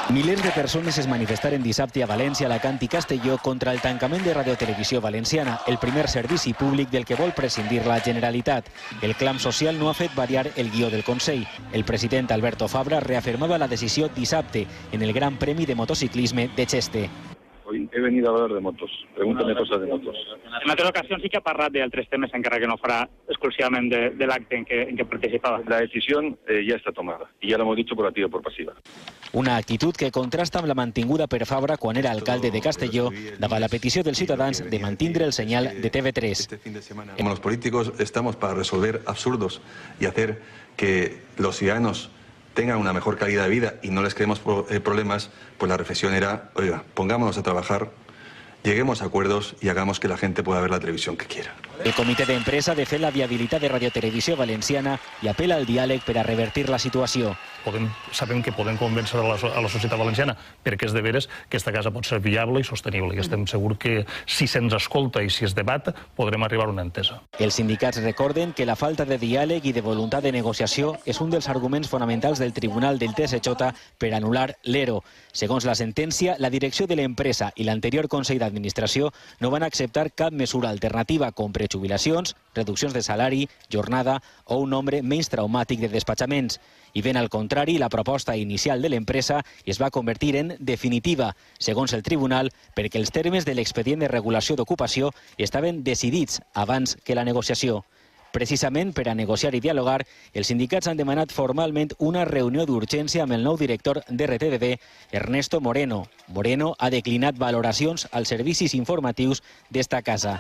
Milers de persones es manifestaren dissabte a València, Alacant i Castelló contra el tancament de Radiotelevisió Valenciana, el primer servici públic del que vol prescindir la Generalitat. El clam social no ha fet variar el guió del Consell. El president Alberto Fabra reafirmava la decisió dissabte en el Gran Premi de Motociclisme de Cheste. Hoy he venido a hablar de motos. Pregúntame cosas de motos. En altres ocasions sí que ha parlat d'altres temes, encara que no farà exclusivament de l'acte en què participava. La decisión ya está tomada y ya lo hemos dicho por activa y por pasiva. Una actitud que contrasta amb la mantinguda per Fabra quan era alcalde de Castelló davant la petició dels ciutadans de mantindre el senyal de TV3. Como los políticos estamos para resolver absurdos y hacer que los ciudadanos tengan una mejor calidad de vida y no les creemos problemas, pues la reflexión era, oiga, pongámonos a trabajar, lleguemos a acuerdos y hagamos que la gente pueda ver la televisión que quiera. El comitè d'empresa defèn la viabilitat de Radiotelevisió Valenciana i apela al diàleg per a revertir la situació. Sabem que podem convèncer a la societat valenciana perquè és de veres que aquesta casa pot ser viable i sostenible i estem segurs que si se'ns escolta i si es debat podrem arribar a una entesa. Els sindicats recorden que la falta de diàleg i de voluntat de negociació és un dels arguments fonamentals del Tribunal del TSJ per anul·lar l'ERO. Segons la sentència, la direcció de l'empresa i l'anterior Consell d'Administració no van acceptar cap mesura alternativa com prejubilacions, reduccions de salari, jornada o un nombre menys traumàtic de despatxaments. I ben al contrari, la proposta inicial de l'empresa es va convertir en definitiva, segons el tribunal, perquè els termes de l'expedient de regulació d'ocupació estaven decidits abans que la negociació. Precisament per a negociar i dialogar, els sindicats han demanat formalment una reunió d'urgència amb el nou director d'RTVD, Ernesto Moreno. Moreno ha declinat valoracions als servicis informatius d'esta casa.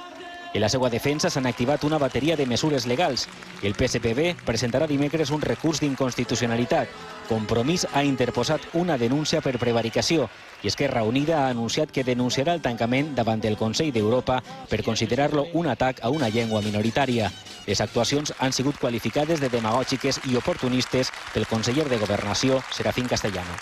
En la seva defensa s'han activat una bateria de mesures legals. El PSPB presentarà dimecres un recurs d'inconstitucionalitat. Compromís ha interposat una denúncia per prevaricació i Esquerra Unida ha anunciat que denunciarà el tancament davant del Consell d'Europa per considerar-lo un atac a una llengua minoritària. Les actuacions han sigut qualificades de demagògiques i oportunistes pel conseller de Governació, Serafín Castellano.